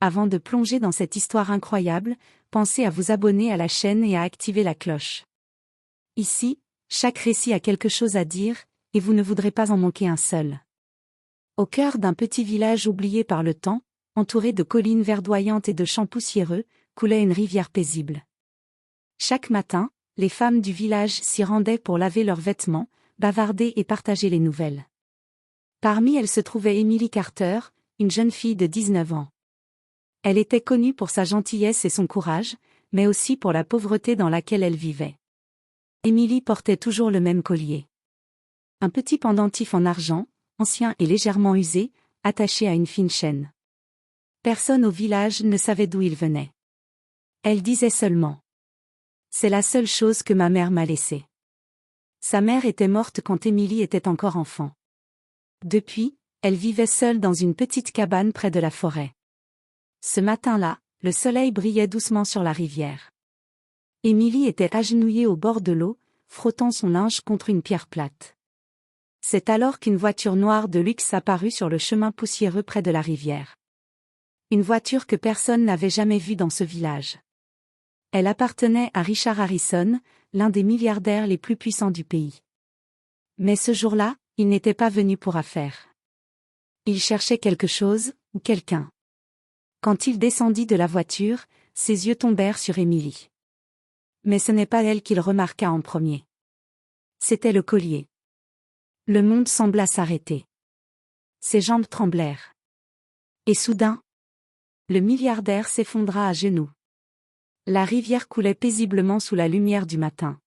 Avant de plonger dans cette histoire incroyable, pensez à vous abonner à la chaîne et à activer la cloche. Ici, chaque récit a quelque chose à dire, et vous ne voudrez pas en manquer un seul. Au cœur d'un petit village oublié par le temps, entouré de collines verdoyantes et de champs poussiéreux, coulait une rivière paisible. Chaque matin, les femmes du village s'y rendaient pour laver leurs vêtements, bavarder et partager les nouvelles. Parmi elles se trouvait Emily Carter, une jeune fille de 19 ans. Elle était connue pour sa gentillesse et son courage, mais aussi pour la pauvreté dans laquelle elle vivait. Emily portait toujours le même collier. Un petit pendentif en argent, ancien et légèrement usé, attaché à une fine chaîne. Personne au village ne savait d'où il venait. Elle disait seulement: « C'est la seule chose que ma mère m'a laissée. » Sa mère était morte quand Emily était encore enfant. Depuis, elle vivait seule dans une petite cabane près de la forêt. Ce matin-là, le soleil brillait doucement sur la rivière. Emily était agenouillée au bord de l'eau, frottant son linge contre une pierre plate. C'est alors qu'une voiture noire de luxe apparut sur le chemin poussiéreux près de la rivière. Une voiture que personne n'avait jamais vue dans ce village. Elle appartenait à Richard Harrison, l'un des milliardaires les plus puissants du pays. Mais ce jour-là, il n'était pas venu pour affaires. Il cherchait quelque chose, ou quelqu'un. Quand il descendit de la voiture, ses yeux tombèrent sur Emily. Mais ce n'est pas elle qu'il remarqua en premier. C'était le collier. Le monde sembla s'arrêter. Ses jambes tremblèrent. Et soudain, le milliardaire s'effondra à genoux. La rivière coulait paisiblement sous la lumière du matin.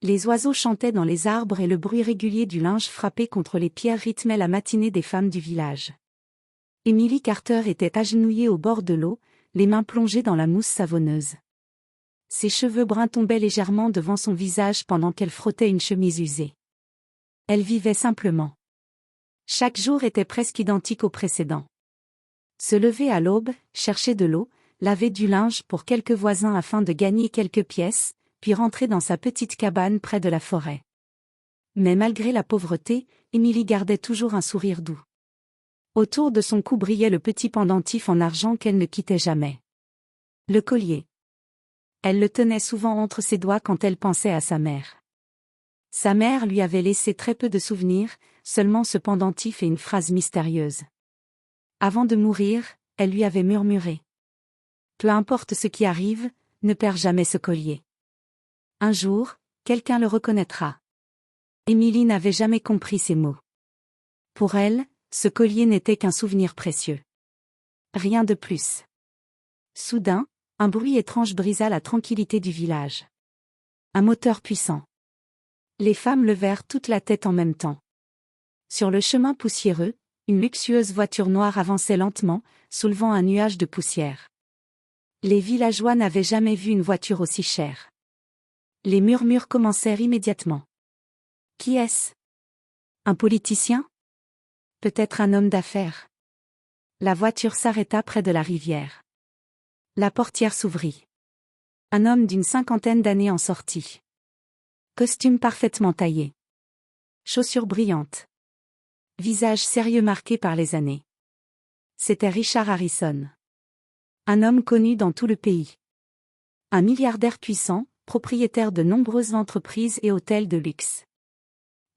Les oiseaux chantaient dans les arbres et le bruit régulier du linge frappé contre les pierres rythmait la matinée des femmes du village. Emily Carter était agenouillée au bord de l'eau, les mains plongées dans la mousse savonneuse. Ses cheveux bruns tombaient légèrement devant son visage pendant qu'elle frottait une chemise usée. Elle vivait simplement. Chaque jour était presque identique au précédent. Se lever à l'aube, chercher de l'eau, laver du linge pour quelques voisins afin de gagner quelques pièces, puis rentrer dans sa petite cabane près de la forêt. Mais malgré la pauvreté, Emily gardait toujours un sourire doux. Autour de son cou brillait le petit pendentif en argent qu'elle ne quittait jamais. Le collier. Elle le tenait souvent entre ses doigts quand elle pensait à sa mère. Sa mère lui avait laissé très peu de souvenirs, seulement ce pendentif et une phrase mystérieuse. Avant de mourir, elle lui avait murmuré: « Peu importe ce qui arrive, ne perds jamais ce collier. Un jour, quelqu'un le reconnaîtra. » Emily n'avait jamais compris ces mots. Pour elle, ce collier n'était qu'un souvenir précieux. Rien de plus. Soudain, un bruit étrange brisa la tranquillité du village. Un moteur puissant. Les femmes levèrent toute la tête en même temps. Sur le chemin poussiéreux, une luxueuse voiture noire avançait lentement, soulevant un nuage de poussière. Les villageois n'avaient jamais vu une voiture aussi chère. Les murmures commencèrent immédiatement. Qui est-ce? Un politicien? Peut-être un homme d'affaires. La voiture s'arrêta près de la rivière. La portière s'ouvrit. Un homme d'une 50aine d'années en sortit. Costume parfaitement taillé. Chaussures brillantes. Visage sérieux marqué par les années. C'était Richard Harrison. Un homme connu dans tout le pays. Un milliardaire puissant, propriétaire de nombreuses entreprises et hôtels de luxe.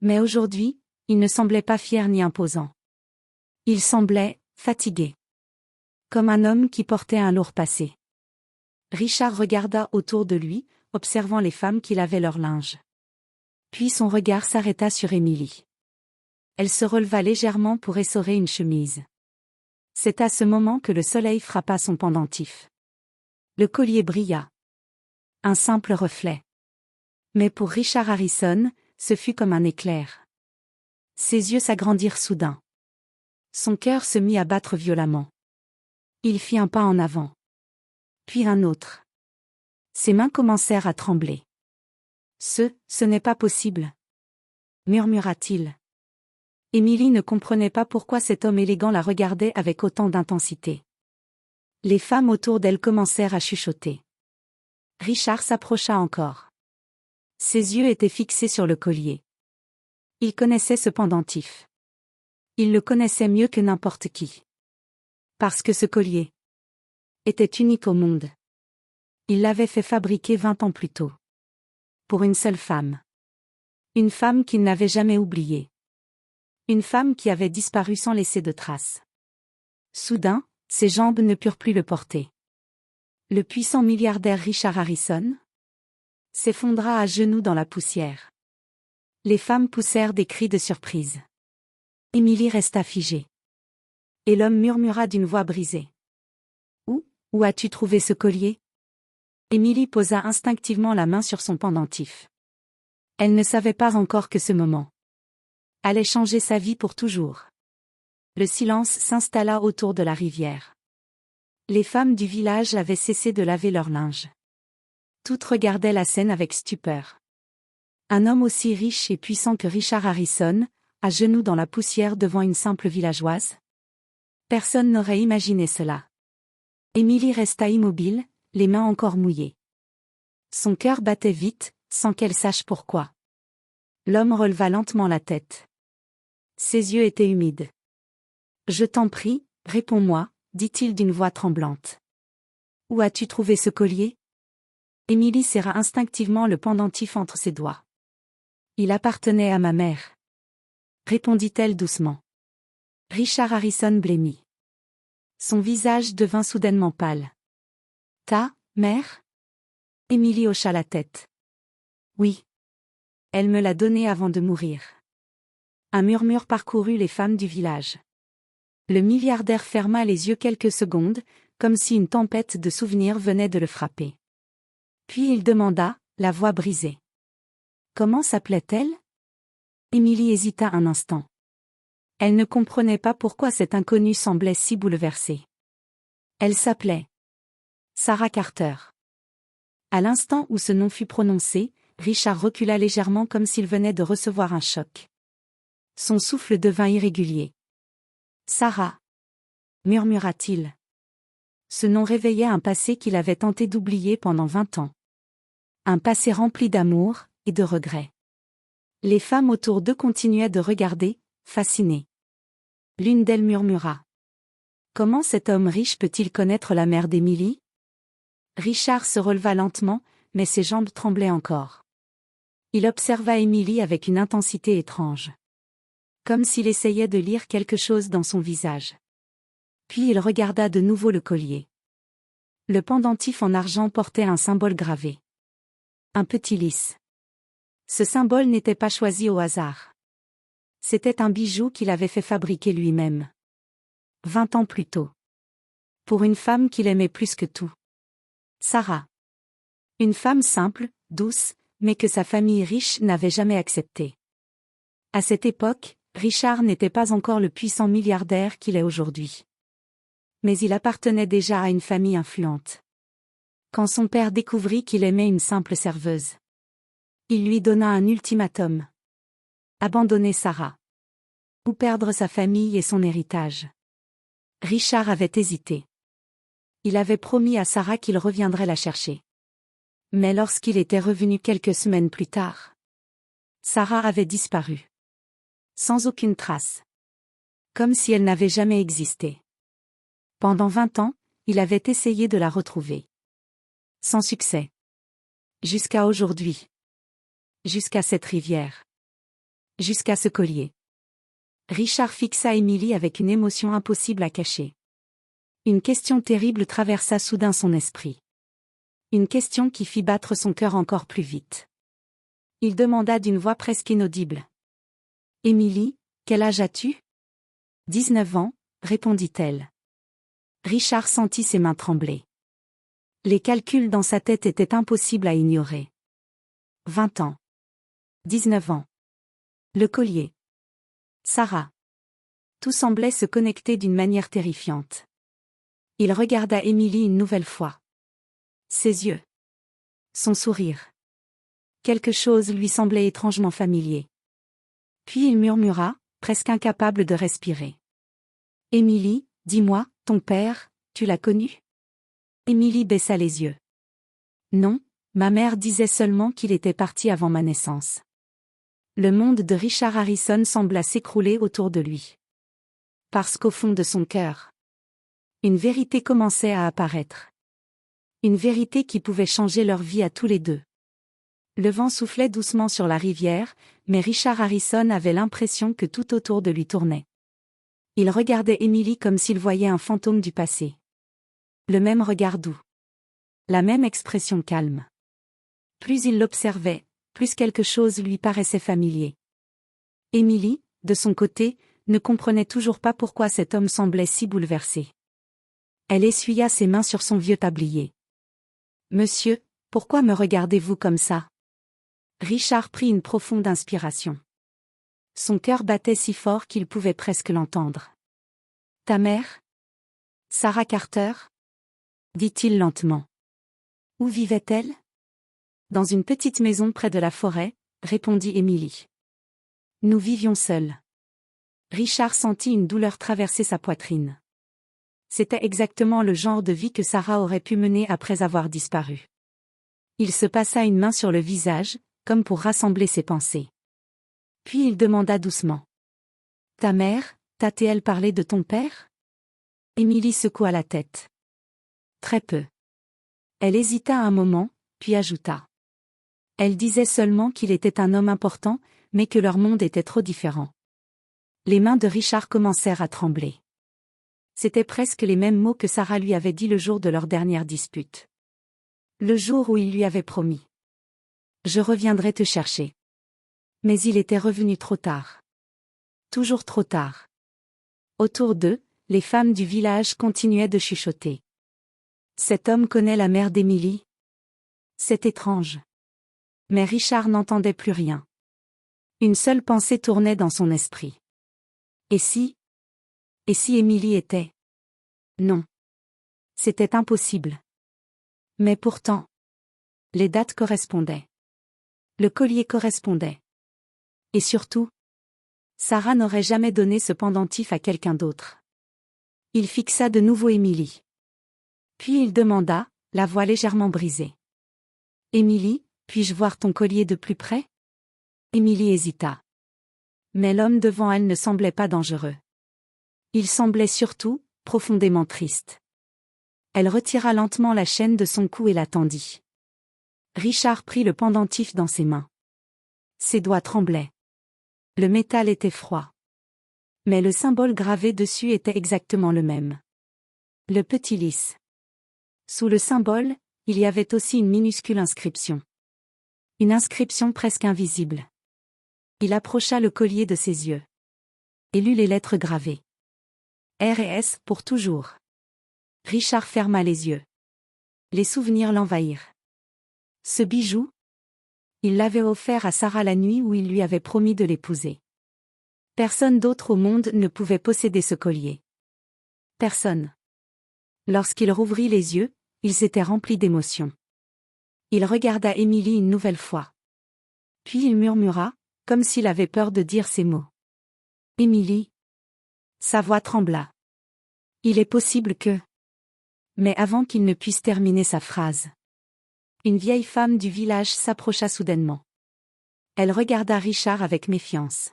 Mais aujourd'hui, il ne semblait pas fier ni imposant. Il semblait fatigué. Comme un homme qui portait un lourd passé. Richard regarda autour de lui, observant les femmes qui lavaient leur linge. Puis son regard s'arrêta sur Emily. Elle se releva légèrement pour essorer une chemise. C'est à ce moment que le soleil frappa son pendentif. Le collier brilla. Un simple reflet. Mais pour Richard Harrison, ce fut comme un éclair. Ses yeux s'agrandirent soudain. Son cœur se mit à battre violemment. Il fit un pas en avant. Puis un autre. Ses mains commencèrent à trembler. Ce n'est pas possible, murmura-t-il. Emily ne comprenait pas pourquoi cet homme élégant la regardait avec autant d'intensité. Les femmes autour d'elle commencèrent à chuchoter. Richard s'approcha encore. Ses yeux étaient fixés sur le collier. Il connaissait ce pendentif. Il le connaissait mieux que n'importe qui. Parce que ce collier. était unique au monde. Il l'avait fait fabriquer 20 ans plus tôt. Pour une seule femme. Une femme qu'il n'avait jamais oubliée. Une femme qui avait disparu sans laisser de traces. Soudain, ses jambes ne purent plus le porter. Le puissant milliardaire Richard Harrison s'effondra à genoux dans la poussière. Les femmes poussèrent des cris de surprise. Émilie resta figée. Et l'homme murmura d'une voix brisée. Où as-tu trouvé ce collier? Émilie posa instinctivement la main sur son pendentif. Elle ne savait pas encore que ce moment allait changer sa vie pour toujours. Le silence s'installa autour de la rivière. Les femmes du village avaient cessé de laver leur linge. Toutes regardaient la scène avec stupeur. Un homme aussi riche et puissant que Richard Harrison, à genoux dans la poussière devant une simple villageoise? Personne n'aurait imaginé cela. Émilie resta immobile, les mains encore mouillées. Son cœur battait vite, sans qu'elle sache pourquoi. L'homme releva lentement la tête. Ses yeux étaient humides. « Je t'en prie, réponds-moi, » dit-il d'une voix tremblante. « Où as-tu trouvé ce collier ?» Émilie serra instinctivement le pendentif entre ses doigts. « Il appartenait à ma mère. » répondit-elle doucement. Richard Harrison blêmit. Son visage devint soudainement pâle. « Ta mère ?» Émilie hocha la tête. « Oui. Elle me l'a donné avant de mourir. » Un murmure parcourut les femmes du village. Le milliardaire ferma les yeux quelques secondes, comme si une tempête de souvenirs venait de le frapper. Puis il demanda, la voix brisée. « Comment s'appelait-elle » Émilie hésita un instant. Elle ne comprenait pas pourquoi cet inconnu semblait si bouleversé. Elle s'appelait Sarah Carter. À l'instant où ce nom fut prononcé, Richard recula légèrement comme s'il venait de recevoir un choc. Son souffle devint irrégulier. « Sarah » murmura-t-il. Ce nom réveillait un passé qu'il avait tenté d'oublier pendant 20 ans. Un passé rempli d'amour et de regrets. Les femmes autour d'eux continuaient de regarder, fascinées. L'une d'elles murmura. « Comment cet homme riche peut-il connaître la mère d'Émilie » Richard se releva lentement, mais ses jambes tremblaient encore. Il observa Émilie avec une intensité étrange. Comme s'il essayait de lire quelque chose dans son visage. Puis il regarda de nouveau le collier. Le pendentif en argent portait un symbole gravé. Un petit lys. Ce symbole n'était pas choisi au hasard. C'était un bijou qu'il avait fait fabriquer lui-même. 20 ans plus tôt. Pour une femme qu'il aimait plus que tout. Sarah. Une femme simple, douce, mais que sa famille riche n'avait jamais acceptée. À cette époque, Richard n'était pas encore le puissant milliardaire qu'il est aujourd'hui. Mais il appartenait déjà à une famille influente. Quand son père découvrit qu'il aimait une simple serveuse, il lui donna un ultimatum. Abandonner Sarah. Ou perdre sa famille et son héritage. Richard avait hésité. Il avait promis à Sarah qu'il reviendrait la chercher. Mais lorsqu'il était revenu quelques semaines plus tard, Sarah avait disparu. Sans aucune trace. Comme si elle n'avait jamais existé. Pendant 20 ans, il avait essayé de la retrouver. Sans succès. Jusqu'à aujourd'hui. Jusqu'à cette rivière. Jusqu'à ce collier. Richard fixa Émilie avec une émotion impossible à cacher. Une question terrible traversa soudain son esprit. Une question qui fit battre son cœur encore plus vite. Il demanda d'une voix presque inaudible. « Émilie, quel âge as-tu » ? 19 ans, répondit-elle. Richard sentit ses mains trembler. Les calculs dans sa tête étaient impossibles à ignorer. 20 ans. 19 ans. Le collier. Sarah. Tout semblait se connecter d'une manière terrifiante. Il regarda Émilie une nouvelle fois. Ses yeux. Son sourire. Quelque chose lui semblait étrangement familier. Puis il murmura, presque incapable de respirer. « Émilie, dis-moi, ton père, tu l'as connu » Émilie baissa les yeux. « Non, ma mère disait seulement qu'il était parti avant ma naissance. » Le monde de Richard Harrison sembla s'écrouler autour de lui. Parce qu'au fond de son cœur, Une vérité commençait à apparaître. Une vérité qui pouvait changer leur vie à tous les deux. Le vent soufflait doucement sur la rivière, mais Richard Harrison avait l'impression que tout autour de lui tournait. Il regardait Emily comme s'il voyait un fantôme du passé. Le même regard doux. La même expression calme. Plus il l'observait, plus quelque chose lui paraissait familier. Emily, de son côté, ne comprenait toujours pas pourquoi cet homme semblait si bouleversé. Elle essuya ses mains sur son vieux tablier. « Monsieur, pourquoi me regardez-vous comme ça ?» Richard prit une profonde inspiration. Son cœur battait si fort qu'il pouvait presque l'entendre. « Ta mère ? Sarah Carter ?» dit-il lentement. « Où vivait-elle ? » Dans une petite maison près de la forêt, répondit Emily. Nous vivions seuls. Richard sentit une douleur traverser sa poitrine. C'était exactement le genre de vie que Sarah aurait pu mener après avoir disparu. Il se passa une main sur le visage, comme pour rassembler ses pensées. Puis il demanda doucement. « Ta mère, t'a-t-elle parlé de ton père ?» Emily secoua la tête. « Très peu. » Elle hésita un moment, puis ajouta. Elle disait seulement qu'il était un homme important, mais que leur monde était trop différent. Les mains de Richard commencèrent à trembler. C'étaient presque les mêmes mots que Sarah lui avait dit le jour de leur dernière dispute. Le jour où il lui avait promis. « Je reviendrai te chercher. » Mais il était revenu trop tard. Toujours trop tard. Autour d'eux, les femmes du village continuaient de chuchoter. « Cet homme connaît la mère d'Emily. C'est étrange. » Mais Richard n'entendait plus rien. Une seule pensée tournait dans son esprit. Et si Emily était... Non. C'était impossible. Mais pourtant... Les dates correspondaient. Le collier correspondait. Et surtout... Sarah n'aurait jamais donné ce pendentif à quelqu'un d'autre. Il fixa de nouveau Emily. Puis il demanda, la voix légèrement brisée. « Emily, puis-je voir ton collier de plus près ?» Emily hésita. Mais l'homme devant elle ne semblait pas dangereux. Il semblait surtout, profondément triste. Elle retira lentement la chaîne de son cou et la tendit. Richard prit le pendentif dans ses mains. Ses doigts tremblaient. Le métal était froid. Mais le symbole gravé dessus était exactement le même. Le petit lys. Sous le symbole, il y avait aussi une minuscule inscription. Une inscription presque invisible. Il approcha le collier de ses yeux. Et lut les lettres gravées. R et S pour toujours. Richard ferma les yeux. Les souvenirs l'envahirent. Ce bijou? Il l'avait offert à Sarah la nuit où il lui avait promis de l'épouser. Personne d'autre au monde ne pouvait posséder ce collier. Personne. Lorsqu'il rouvrit les yeux, il s'était rempli d'émotion. Il regarda Emily une nouvelle fois. Puis il murmura, comme s'il avait peur de dire ces mots. « Emily !» Sa voix trembla. « Il est possible que... » Mais avant qu'il ne puisse terminer sa phrase. Une vieille femme du village s'approcha soudainement. Elle regarda Richard avec méfiance.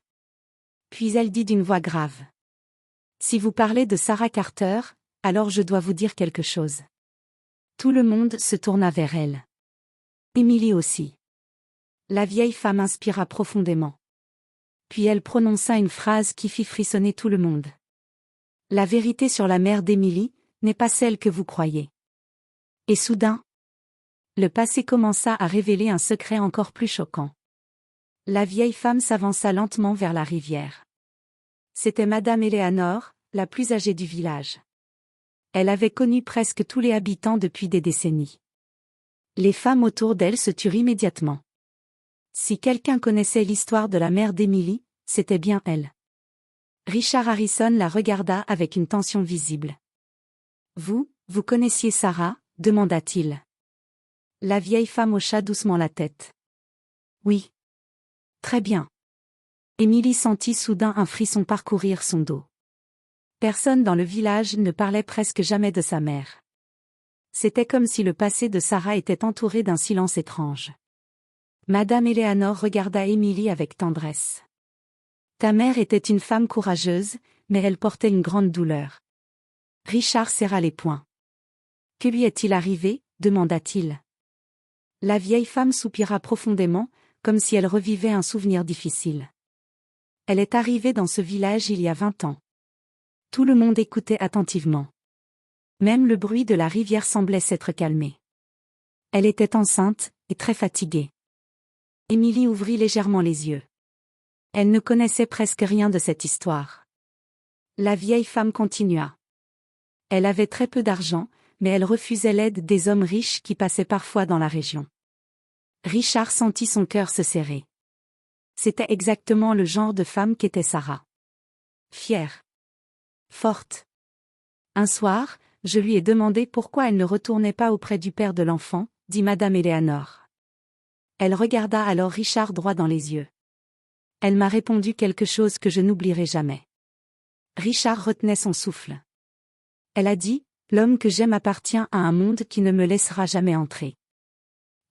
Puis elle dit d'une voix grave. « Si vous parlez de Sarah Carter, alors je dois vous dire quelque chose. » Tout le monde se tourna vers elle. Emily aussi. La vieille femme inspira profondément. Puis elle prononça une phrase qui fit frissonner tout le monde. « La vérité sur la mère d'Emily n'est pas celle que vous croyez. » Et soudain, le passé commença à révéler un secret encore plus choquant. La vieille femme s'avança lentement vers la rivière. C'était Madame Eleanor, la plus âgée du village. Elle avait connu presque tous les habitants depuis des décennies. Les femmes autour d'elle se turent immédiatement. Si quelqu'un connaissait l'histoire de la mère d'Emily, c'était bien elle. Richard Harrison la regarda avec une tension visible. « Vous connaissiez Sarah ?» demanda-t-il. La vieille femme hocha doucement la tête. « Oui. »« Très bien. » Emily sentit soudain un frisson parcourir son dos. Personne dans le village ne parlait presque jamais de sa mère. C'était comme si le passé de Sarah était entouré d'un silence étrange. Madame Eleanor regarda Emily avec tendresse. « Ta mère était une femme courageuse, mais elle portait une grande douleur. » Richard serra les poings. Que lui est-il arrivé? Demanda-t-il. La vieille femme soupira profondément, comme si elle revivait un souvenir difficile. Elle est arrivée dans ce village il y a 20 ans. Tout le monde écoutait attentivement. Même le bruit de la rivière semblait s'être calmé. Elle était enceinte, et très fatiguée. Émilie ouvrit légèrement les yeux. Elle ne connaissait presque rien de cette histoire. La vieille femme continua. Elle avait très peu d'argent, mais elle refusait l'aide des hommes riches qui passaient parfois dans la région. Richard sentit son cœur se serrer. C'était exactement le genre de femme qu'était Sarah. Fière. Forte. Un soir, je lui ai demandé pourquoi elle ne retournait pas auprès du père de l'enfant, dit Madame Eleanor. Elle regarda alors Richard droit dans les yeux. Elle m'a répondu quelque chose que je n'oublierai jamais. Richard retenait son souffle. Elle a dit, l'homme que j'aime appartient à un monde qui ne me laissera jamais entrer.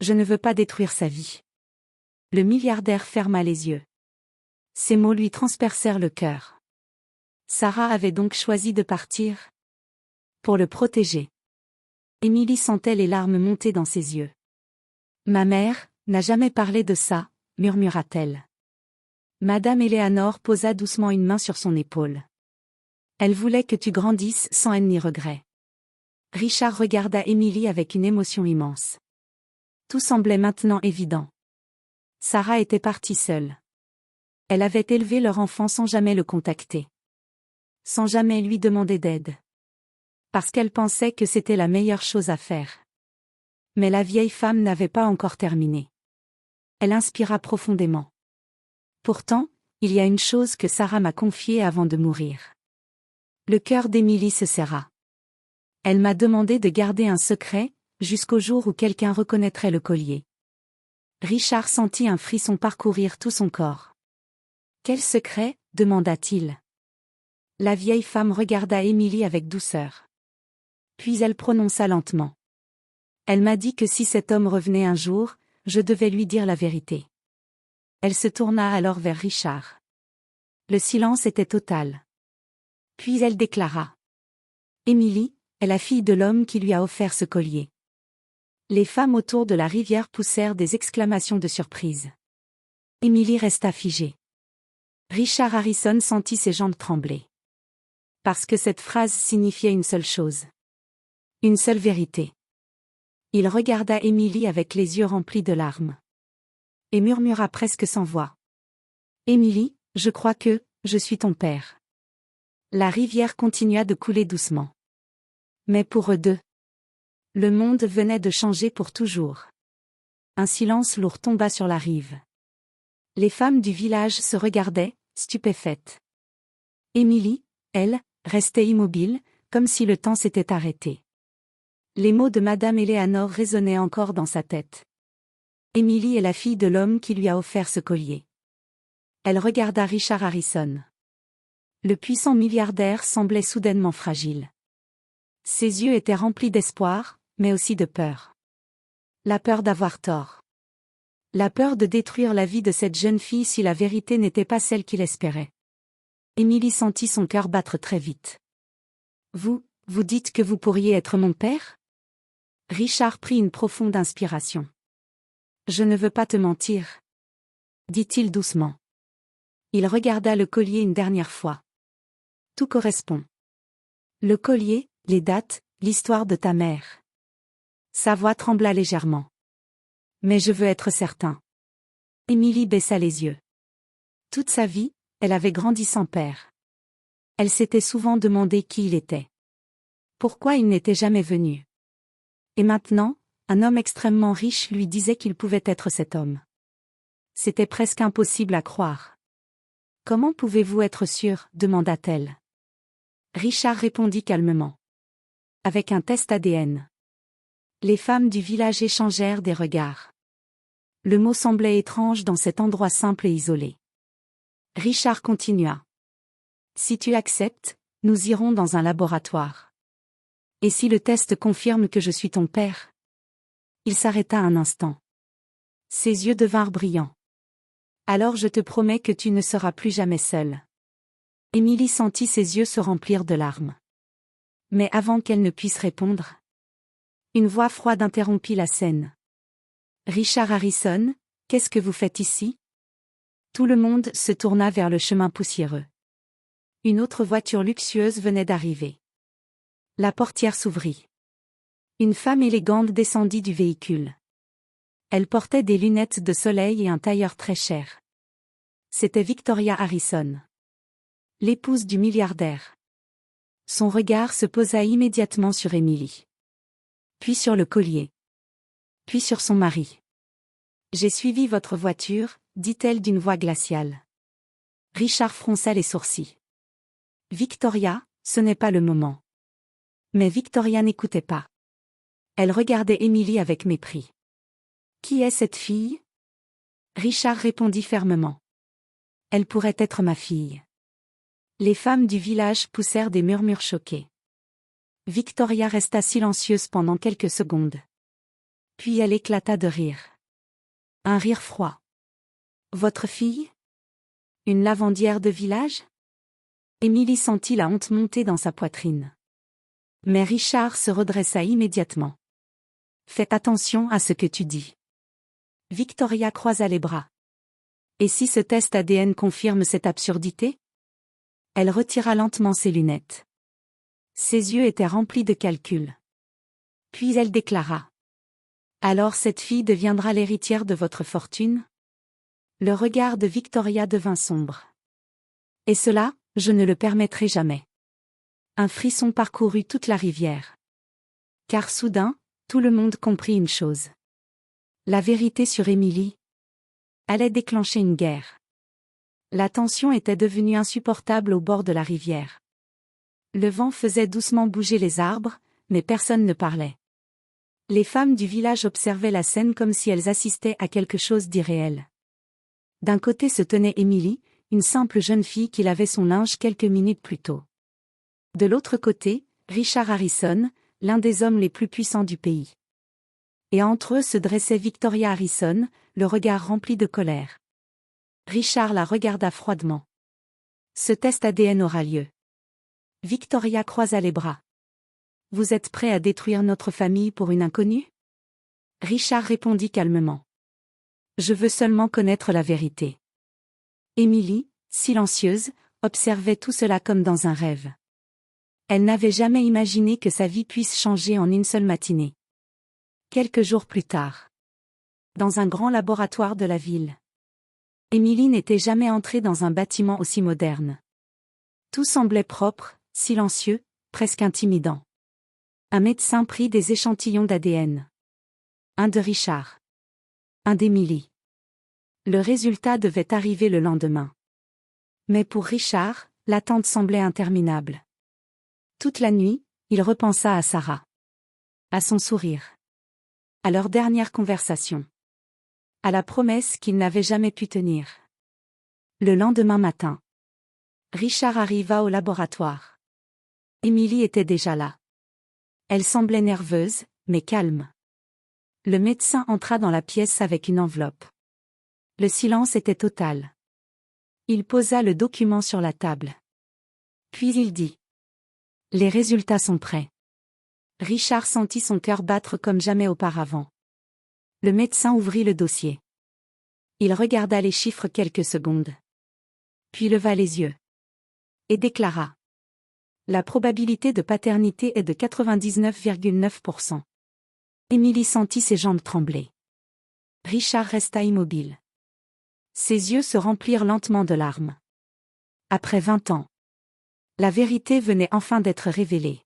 Je ne veux pas détruire sa vie. Le milliardaire ferma les yeux. Ces mots lui transpercèrent le cœur. Sarah avait donc choisi de partir pour le protéger. Émilie sentait les larmes monter dans ses yeux. Ma mère n'a jamais parlé de ça, murmura-t-elle. Madame Eleanor posa doucement une main sur son épaule. Elle voulait que tu grandisses sans haine ni regret. Richard regarda Émilie avec une émotion immense. Tout semblait maintenant évident. Sarah était partie seule. Elle avait élevé leur enfant sans jamais le contacter. Sans jamais lui demander d'aide. Parce qu'elle pensait que c'était la meilleure chose à faire. Mais la vieille femme n'avait pas encore terminé. Elle inspira profondément. Pourtant, il y a une chose que Sarah m'a confiée avant de mourir. Le cœur d'Émilie se serra. Elle m'a demandé de garder un secret, jusqu'au jour où quelqu'un reconnaîtrait le collier. Richard sentit un frisson parcourir tout son corps. Quel secret? Demanda-t-il. La vieille femme regarda Émilie avec douceur. Puis elle prononça lentement. Elle m'a dit que si cet homme revenait un jour, je devais lui dire la vérité. Elle se tourna alors vers Richard. Le silence était total. Puis elle déclara. Émilie est la fille de l'homme qui lui a offert ce collier. Les femmes autour de la rivière poussèrent des exclamations de surprise. Émilie resta figée. Richard Harrison sentit ses jambes trembler. Parce que cette phrase signifiait une seule chose. Une seule vérité. Il regarda Émilie avec les yeux remplis de larmes. Et murmura presque sans voix. Émilie, je crois que, je suis ton père. La rivière continua de couler doucement. Mais pour eux deux. Le monde venait de changer pour toujours. Un silence lourd tomba sur la rive. Les femmes du village se regardaient, stupéfaites. Émilie, elle, restait immobile, comme si le temps s'était arrêté. Les mots de Madame Eleanor résonnaient encore dans sa tête. Émilie est la fille de l'homme qui lui a offert ce collier. Elle regarda Richard Harrison. Le puissant milliardaire semblait soudainement fragile. Ses yeux étaient remplis d'espoir, mais aussi de peur. La peur d'avoir tort. La peur de détruire la vie de cette jeune fille si la vérité n'était pas celle qu'il espérait. Émilie sentit son cœur battre très vite. Vous dites que vous pourriez être mon père? Richard prit une profonde inspiration. Je ne veux pas te mentir, dit-il doucement. Il regarda le collier une dernière fois. Tout correspond. Le collier, les dates, l'histoire de ta mère. Sa voix trembla légèrement. Mais je veux être certain. Émilie baissa les yeux. Toute sa vie, elle avait grandi sans père. Elle s'était souvent demandé qui il était. Pourquoi il n'était jamais venu. Et maintenant, un homme extrêmement riche lui disait qu'il pouvait être cet homme. C'était presque impossible à croire. Comment pouvez-vous être sûr? Demanda-t-elle. Richard répondit calmement. Avec un test ADN. Les femmes du village échangèrent des regards. Le mot semblait étrange dans cet endroit simple et isolé. Richard continua. Si tu acceptes, nous irons dans un laboratoire. Et si le test confirme que je suis ton père? Il s'arrêta un instant. Ses yeux devinrent brillants. Alors je te promets que tu ne seras plus jamais seule. Émilie sentit ses yeux se remplir de larmes. Mais avant qu'elle ne puisse répondre, une voix froide interrompit la scène. Richard Harrison, qu'est-ce que vous faites ici? Tout le monde se tourna vers le chemin poussiéreux. Une autre voiture luxueuse venait d'arriver. La portière s'ouvrit. Une femme élégante descendit du véhicule. Elle portait des lunettes de soleil et un tailleur très cher. C'était Victoria Harrison, l'épouse du milliardaire. Son regard se posa immédiatement sur Emily. Puis sur le collier. Puis sur son mari. J'ai suivi votre voiture, dit-elle d'une voix glaciale. Richard fronça les sourcils. Victoria, ce n'est pas le moment. Mais Victoria n'écoutait pas. Elle regardait Emily avec mépris. Qui est cette fille? Richard répondit fermement. Elle pourrait être ma fille. Les femmes du village poussèrent des murmures choqués. Victoria resta silencieuse pendant quelques secondes. Puis elle éclata de rire. Un rire froid. Votre fille? Une lavandière de village? Emily sentit la honte monter dans sa poitrine. Mais Richard se redressa immédiatement. Fais attention à ce que tu dis. Victoria croisa les bras. Et si ce test ADN confirme cette absurdité? Elle retira lentement ses lunettes. Ses yeux étaient remplis de calculs. Puis elle déclara. Alors cette fille deviendra l'héritière de votre fortune? Le regard de Victoria devint sombre. Et cela, je ne le permettrai jamais. Un frisson parcourut toute la rivière. Car soudain, tout le monde comprit une chose. La vérité sur Emily allait déclencher une guerre. La tension était devenue insupportable au bord de la rivière. Le vent faisait doucement bouger les arbres, mais personne ne parlait. Les femmes du village observaient la scène comme si elles assistaient à quelque chose d'irréel. D'un côté se tenait Emily, une simple jeune fille qui lavait son linge quelques minutes plus tôt. De l'autre côté, Richard Harrison, l'un des hommes les plus puissants du pays. Et entre eux se dressait Victoria Harrison, le regard rempli de colère. Richard la regarda froidement. Ce test ADN aura lieu. Victoria croisa les bras. Vous êtes prêt à détruire notre famille pour une inconnue? Richard répondit calmement. Je veux seulement connaître la vérité. Emily, silencieuse, observait tout cela comme dans un rêve. Elle n'avait jamais imaginé que sa vie puisse changer en une seule matinée. Quelques jours plus tard. Dans un grand laboratoire de la ville. Emily n'était jamais entrée dans un bâtiment aussi moderne. Tout semblait propre, silencieux, presque intimidant. Un médecin prit des échantillons d'ADN. Un de Richard. Un d'Emily. Le résultat devait arriver le lendemain. Mais pour Richard, l'attente semblait interminable. Toute la nuit, il repensa à Sarah. À son sourire. À leur dernière conversation. À la promesse qu'il n'avait jamais pu tenir. Le lendemain matin. Richard arriva au laboratoire. Emily était déjà là. Elle semblait nerveuse, mais calme. Le médecin entra dans la pièce avec une enveloppe. Le silence était total. Il posa le document sur la table. Puis il dit. Les résultats sont prêts. Richard sentit son cœur battre comme jamais auparavant. Le médecin ouvrit le dossier. Il regarda les chiffres quelques secondes. Puis leva les yeux. Et déclara. La probabilité de paternité est de 99,9%. Emily sentit ses jambes trembler. Richard resta immobile. Ses yeux se remplirent lentement de larmes. Après 20 ans. La vérité venait enfin d'être révélée.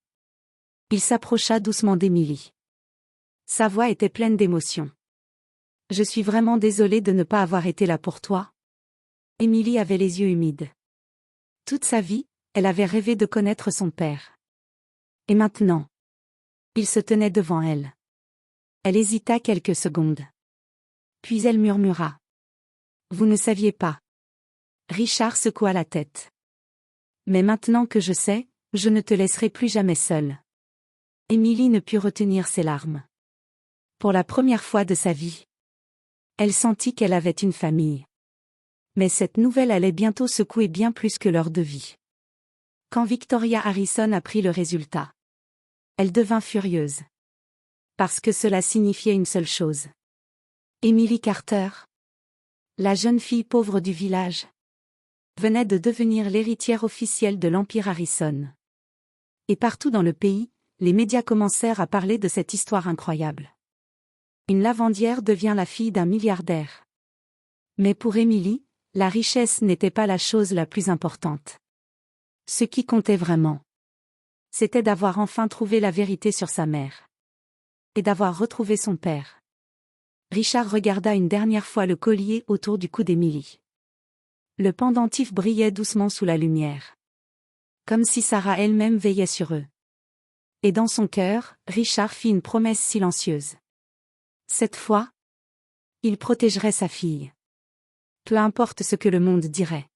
Il s'approcha doucement d'Emily. Sa voix était pleine d'émotion. Je suis vraiment désolée de ne pas avoir été là pour toi. Emily avait les yeux humides. Toute sa vie, elle avait rêvé de connaître son père. Et maintenant, il se tenait devant elle. Elle hésita quelques secondes. Puis elle murmura. Vous ne saviez pas. Richard secoua la tête. Mais maintenant que je sais, je ne te laisserai plus jamais seule. Emily ne put retenir ses larmes. Pour la première fois de sa vie, elle sentit qu'elle avait une famille. Mais cette nouvelle allait bientôt secouer bien plus que leur de vie. Quand Victoria Harrison apprit le résultat, Elle devint furieuse. Parce que cela signifiait une seule chose. Emily Carter, la jeune fille pauvre du village, venait de devenir l'héritière officielle de l'Empire Harrison. Et partout dans le pays, les médias commencèrent à parler de cette histoire incroyable. Une lavandière devient la fille d'un milliardaire. Mais pour Emily, la richesse n'était pas la chose la plus importante. Ce qui comptait vraiment, c'était d'avoir enfin trouvé la vérité sur sa mère. Et d'avoir retrouvé son père. Richard regarda une dernière fois le collier autour du cou d'Emily. Le pendentif brillait doucement sous la lumière. Comme si Sarah elle-même veillait sur eux. Et dans son cœur, Richard fit une promesse silencieuse. Cette fois, il protégerait sa fille. Peu importe ce que le monde dirait.